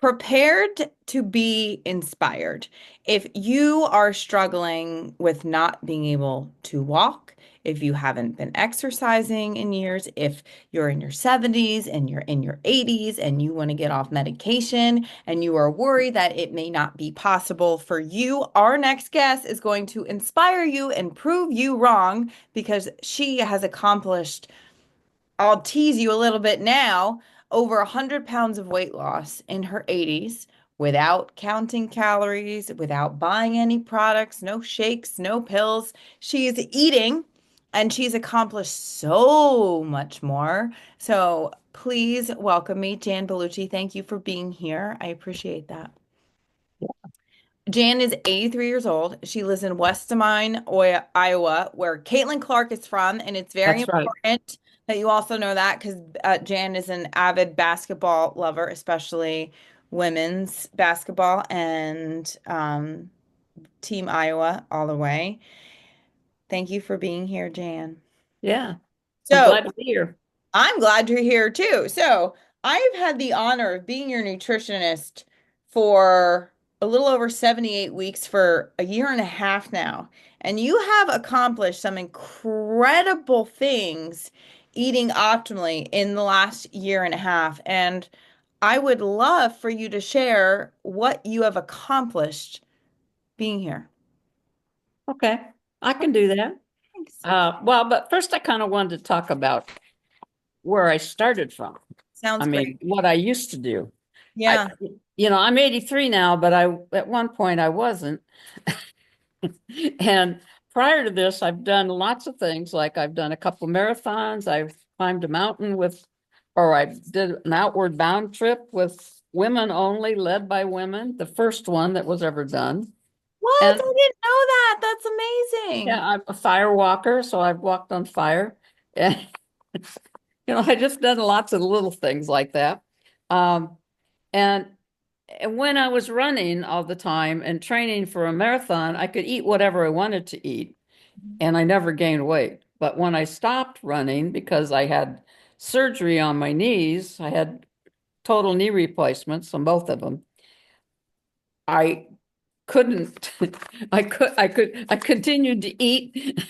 Prepared to be inspired. If you are struggling with not being able to walk, if you haven't been exercising in years, if you're in your 70s and you're in your 80s and you want to get off medication and you are worried that it may not be possible for you, our next guest is going to inspire you and prove you wrong because she has accomplished, I'll tease you a little bit now, over 100 pounds of weight loss in her 80s without counting calories, without buying any products, no shakes, no pills. She's eating and she's accomplished so much more. So please welcome me, Jan Bellucci. Thank you for being here. I appreciate that. Jan is 83 years old. She lives in West Des Moines, Iowa, where Caitlin Clark is from. And it's very That's right. important that you also know that because Jan is an avid basketball lover, especially women's basketball and Team Iowa all the way. Thank you for being here, Jan. Yeah. I'm So glad to be here. I'm glad you're here too. So, I've had the honor of being your nutritionist for a little over 78 weeks for a year and a half now. And you have accomplished some incredible things eating optimally in the last year and a half. And I would love for you to share what you have accomplished being here. Okay. I can do that. Thanks. Well, but first I kind of wanted to talk about where I started from. I Sounds great. mean, what I used to do. I, Yeah. I'm 83 now, but at one point I wasn't. And prior to this, I've done lots of things. Like I've done a couple marathons. I've climbed a mountain or I did an outward bound trip with women only, led by women, the first one that was ever done. What? And I didn't know that. That's amazing. yeah, I'm a fire walker, so I've walked on fire. And I just done lots of little things like that. Um, and and when I was running all the time and training for a marathon, I could eat whatever I wanted to eat, and I never gained weight. But when I stopped running because I had surgery on my knees, I had total knee replacements on both of them. I couldn't, I continued to eat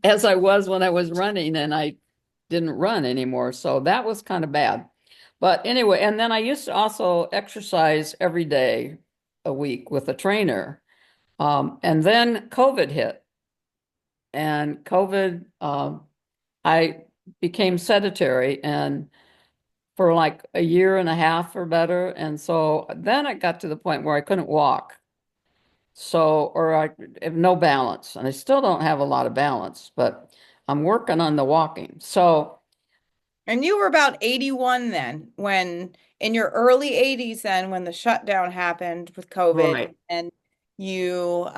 as I was when I was running, and I didn't run anymore. So that was kind of bad. But anyway, and then I used to also exercise every day a week with a trainer. And then COVID hit, and I became sedentary and for like a year and a half or better. And so then I got to the point where I couldn't walk. So, or I have no balance, and I still don't have a lot of balance, but I'm working on the walking. So, And you were about 81 then, when in your early 80s then when the shutdown happened with COVID right. and you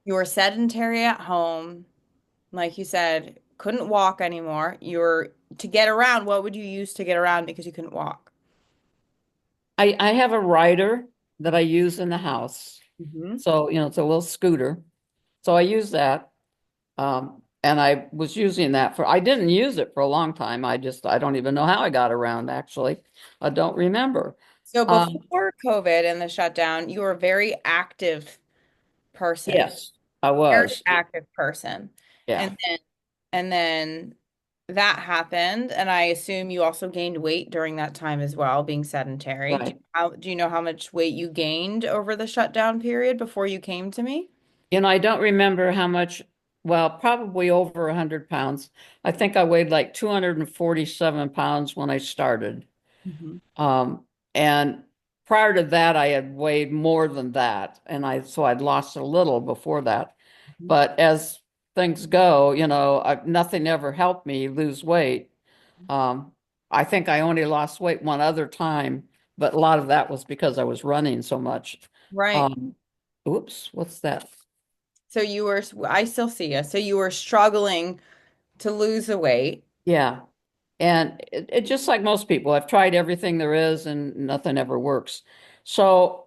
you were sedentary at home, like you said, couldn't walk anymore. You were to get around, what would you use to get around because you couldn't walk? I have a rider that I use in the house. Hmm. So, it's a little scooter. So I use that. And I was using that I didn't use it for a long time. I don't even know how I got around actually. I don't remember. So Um, before COVID and the shutdown, you were a very active person, yes, I very was. active person. Yeah, And then that happened, and I assume you also gained weight during that time as well, being sedentary. right. Do you know how much weight you gained over the shutdown period before you came to me? I don't remember how much, well, probably over 100 pounds. I think I weighed like 247 pounds when I started. Hmm. And prior to that, I had weighed more than that. So I'd lost a little before that. But as things go, nothing ever helped me lose weight. Um, I think I only lost weight one other time, but a lot of that was because I was running so much. Right. Um, oops, what's that? So you were, I still see you. So you were struggling to lose the weight. Yeah. And it just like most people, I've tried everything there is and nothing ever works. So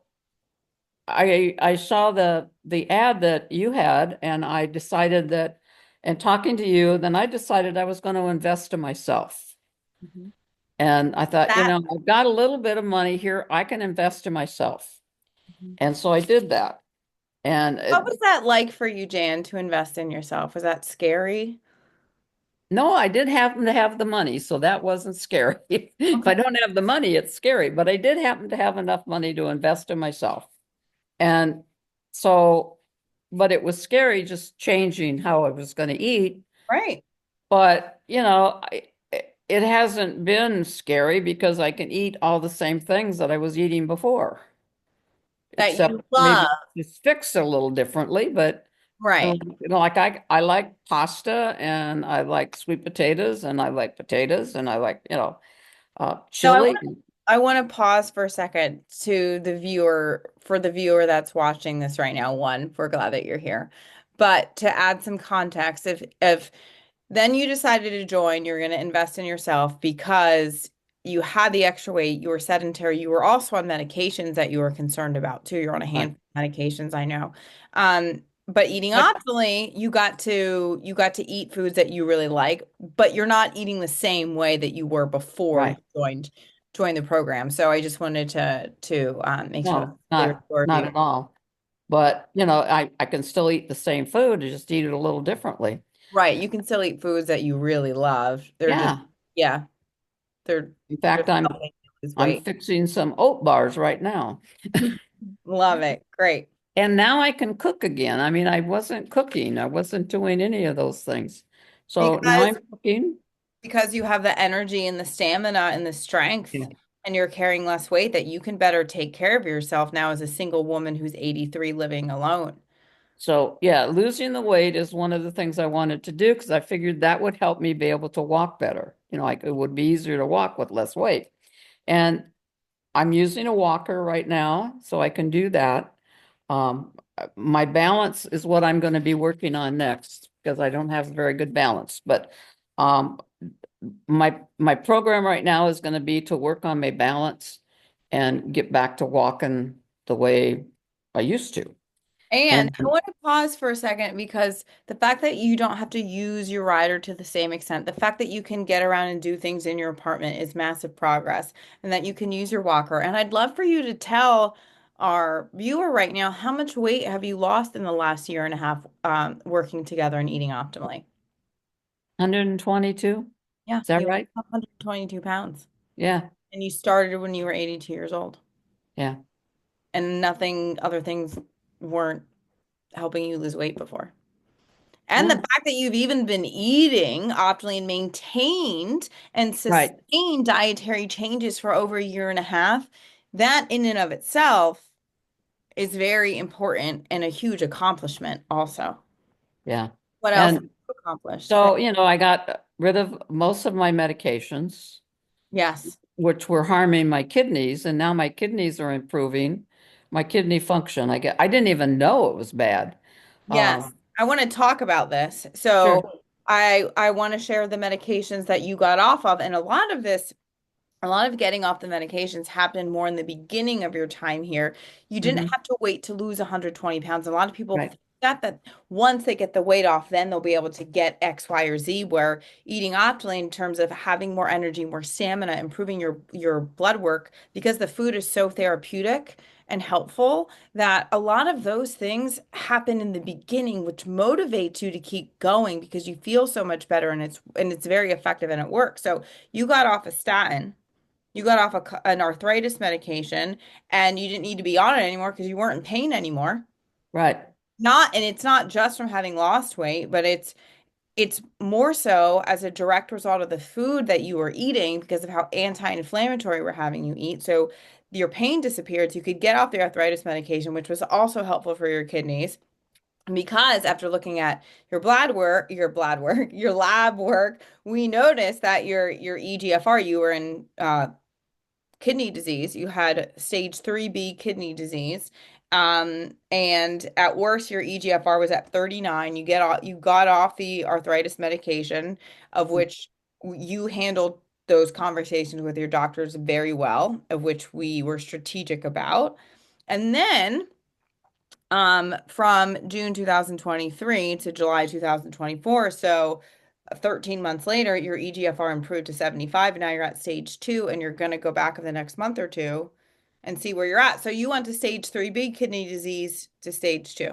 I saw the ad that you had, and I decided and talking to you, then I decided I was going to invest in myself. Mhm. And I thought, That I've got a little bit of money here. I can invest in myself. And so I did that. And What was that like for you, Jan, to invest in yourself? Was that scary? no, I did happen to have the money, so that wasn't scary. If Okay. I don't have the money, it's scary, but I did happen to have enough money to invest in myself. And so, but it was scary just changing how I was going to eat. Right. But, it hasn't been scary because I can eat all the same things that I was eating before, That except you love. maybe it's fixed a little differently. But Right. like I like pasta and I like sweet potatoes and I like potatoes and I like, Now chili. I want to pause for a second to the viewer for the viewer that's watching this right now. One, we're glad that you're here. But to add some context, if then you decided to join, you're going to invest in yourself because you had the extra weight, you were sedentary, you were also on medications that you were concerned about too. You're on a Right. handful of medications, I know. But eating But optimally, you got to eat foods that you really like, but you're not eating the same way that you were before you right. joined the program. So I just wanted to make sure that's No, clear for not you. at all. But, I can still eat the same food, just eat it a little differently. Right, you can still eat foods that you really love. They're just Yeah. yeah, they're In just fact, helping you lose I'm weight. fixing some oat bars right now. Love it. Great. And now I can cook again. I mean, I wasn't cooking. I wasn't doing any of those things. So now Because I'm cooking. because you have the energy and the stamina and the strength Yeah. and you're carrying less weight that you can better take care of yourself now as a single woman who's 83 living alone. So yeah, losing the weight is one of the things I wanted to do because I figured that would help me be able to walk better. Like it would be easier to walk with less weight. And I'm using a walker right now, so I can do that. My balance is what I'm going to be working on next because I don't have very good balance. But um, my program right now is going to be to work on my balance and get back to walking the way I used to. And And I want to pause for a second because the fact that you don't have to use your rider to the same extent, the fact that you can get around and do things in your apartment is massive progress, and that you can use your walker. And I'd love for you to tell our viewer right now, how much weight have you lost in the last year and a half working together and eating optimally? 122, Yeah, is that you lost right? 122 pounds. Yeah, And you started when you were 82 years old. yeah. And nothing, other things weren't helping you lose weight before. And the No, fact that you've even been eating optimally and maintained and right. sustained dietary changes for over a year and a half, that in and of itself is very important and a huge accomplishment also. Yeah. What else have And you accomplished? so, I got rid of most of my medications, Yes. which were harming my kidneys, and now my kidneys are improving. My kidney function, I didn't even know it was bad. Yes. I want to talk about this. Sure. So I want to share the medications that you got off of. And a lot of getting off the medications happened more in the beginning of your time here. You didn't Hmm. have to wait to lose 120 pounds. A lot of people Right. think that once they get the weight off, then they'll be able to get X, Y, or Z, where eating optimally in terms of having more energy, more stamina, improving your blood work, because the food is so therapeutic and helpful that a lot of those things happen in the beginning, which motivates you to keep going because you feel so much better and it's very effective and it works. So you got off a statin. You got off an arthritis medication and you didn't need to be on it anymore because you weren't in pain anymore. Right. And it's not just from having lost weight, but it's more so as a direct result of the food that you were eating because of how anti-inflammatory we're having you eat. So your pain disappeared, so you could get off the arthritis medication, which was also helpful for your kidneys. Because after looking at your lab work, we noticed that your EGFR, you were in kidney disease. You had stage 3B kidney disease. And at worst, your EGFR was at 39. You got off the arthritis medication, of which you handled those conversations with your doctors very well, of which we were strategic about. And then from June 2023 to July 2024, so 13 months later, your EGFR improved to 75, and now you're at stage 2, and you're going to go back in the next month or two and see where you're at. So you went to stage 3B kidney disease to stage 2,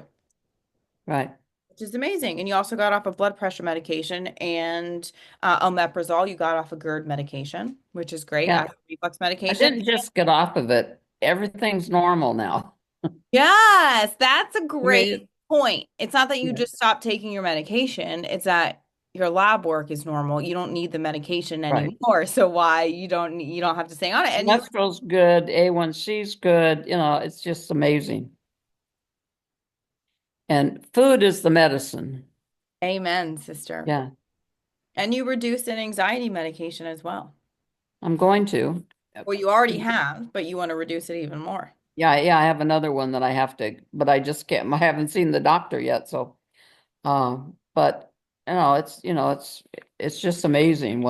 Right. which is amazing. And you also got off of blood pressure medication and omeprazole. You got off of GERD medication, which is great. Yeah. Acid reflux I medication. didn't just get off of it. Everything's normal now. Yes, that's a I great mean, point. It's not that you yeah, just stop taking your medication, it's that your lab work is normal. You don't need the medication right. anymore. So why you don't have to stay on it. And you Cholesterol's good, A1C's good, it's just amazing. And food is the medicine. amen, sister. Yeah, And you reduced an anxiety medication as well. I'm going to. Well, you already have, but you want to reduce it even more. Yeah, yeah, I have another one that I have to, but I just can't, I haven't seen the doctor yet, so but it's just amazing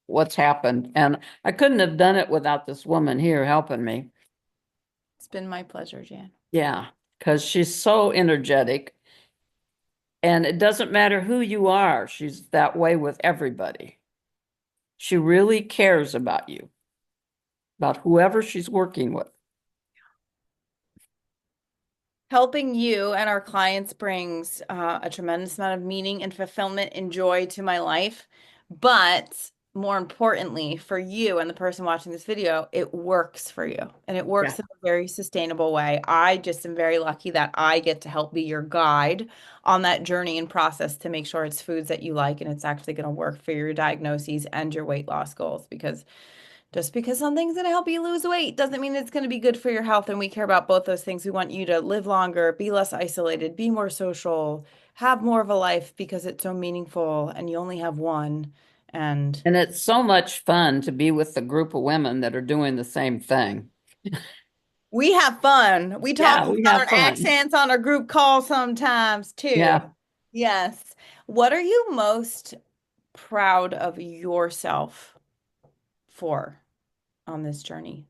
what's happened. And I couldn't have done it without this woman here helping me. It's been my pleasure, Jan. Yeah, because she's so energetic. And it doesn't matter who you are, she's that way with everybody. She really cares about you, about whoever she's working with. Helping you and our clients brings a tremendous amount of meaning and fulfillment and joy to my life. But more importantly, for you and the person watching this video, it works for you and it Yeah. works in a very sustainable way. I just am very lucky that I get to help be your guide on that journey and process to make sure it's foods that you like and it's actually going to work for your diagnoses and your weight loss goals because just because something's going to help you lose weight doesn't mean it's going to be good for your health. And we care about both those things. We want you to live longer, be less isolated, be more social, have more of a life because it's so meaningful and you only have one. And And it's so much fun to be with a group of women that are doing the same thing. we have fun. We talk Yeah, we have Southern fun. accents on our group call sometimes too. Yeah. Yes. What are you most proud of yourself for on this journey?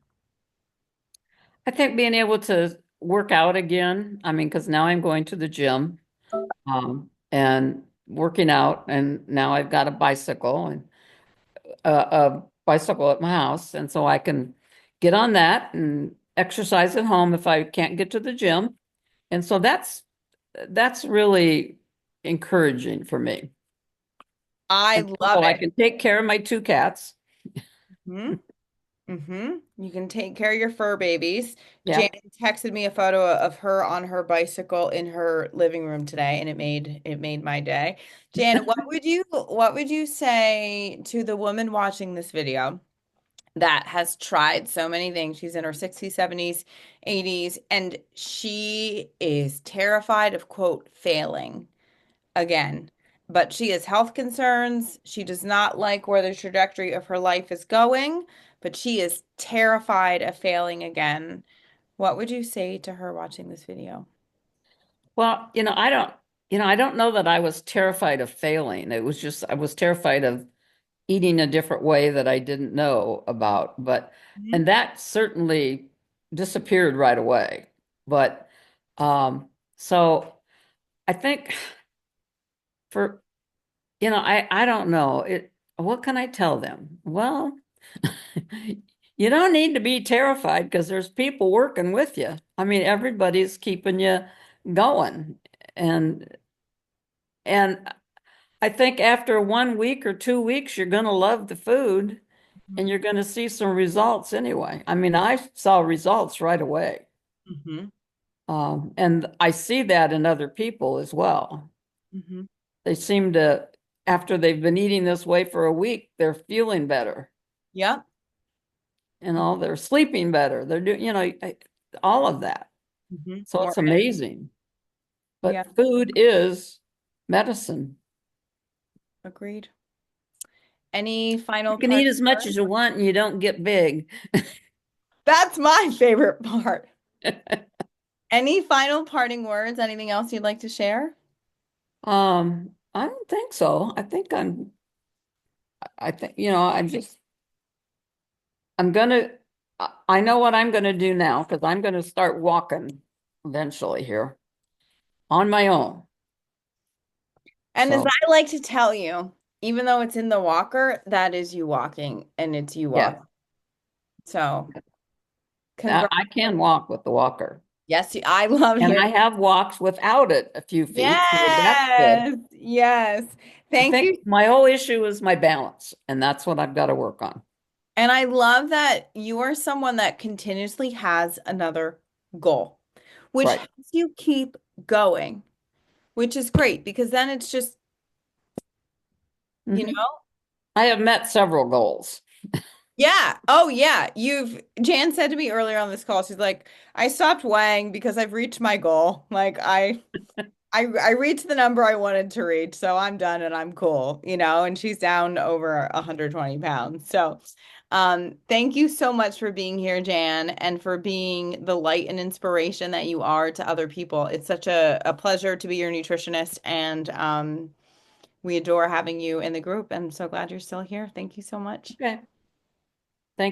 I think being able to work out again, I mean, because now I'm going to the gym and working out, and now I've got a bicycle and a bicycle at my house, and so I can get on that and exercise at home if I can't get to the gym. And so that's really encouraging for me. I And love so I it. can take care of my two cats. Hmm. You can take care of your fur babies. Yeah. Janet texted me a photo of her on her bicycle in her living room today, and it made my day. Janet, what would you say to the woman watching this video that has tried so many things? She's in her 60s, 70s, 80s, and she is terrified of, quote, failing again. But she has health concerns. She does not like where the trajectory of her life is going, but she is terrified of failing again. What would you say to her watching this video? Well, I don't know that I was terrified of failing. It was just I was terrified of eating a different way that I didn't know about. And Mhm. that certainly disappeared right away. But so I think for, I don't know what can I tell them? Well, you don't need to be terrified because there's people working with you. I mean, everybody's keeping you going. And and I think after 1 week or 2 weeks, you're going to love the food and you're going to see some results anyway. I mean, I saw results right away. Mm-hmm. And I see that in other people as well. Mm-hmm. They seem to, after they've been eating this way for a week, they're feeling better. Yep. They're sleeping better. They're doing, all of that. Mm-hmm. So More it's amazing. yeah, But food is medicine. agreed. Any final You can eat parting as much as words? you want and you don't get big. That's my favorite part. Any final parting words? Anything else you'd like to share? I don't think so. I think, I'm gonna, I know what I'm gonna do now because I'm gonna start walking eventually here on my own. And as So, I like to tell you, even though it's in the walker, that is you walking and it's you Yeah. walk. So, Now, congrats. I can walk with the walker. Yes, I love And hearing. I have walked without it a few feet, so that's good. Yes, yes. I Thank think you. my whole issue is my balance, and that's what I've got to work on. And I love that you are someone that continuously has another goal, which Right. helps you keep going, which is great because then it's just, you Hmm. know, I have met several goals. yeah. Oh, yeah. Jan said to me earlier on this call, she's like, I stopped weighing because I've reached my goal. Like I reached the number I wanted to reach, so I'm done and I'm cool, and she's down over 120 pounds. So, thank you so much for being here, Jan, and for being the light and inspiration that you are to other people. It's such a pleasure to be your nutritionist, and we adore having you in the group. I'm so glad you're still here. Thank you so much. Okay.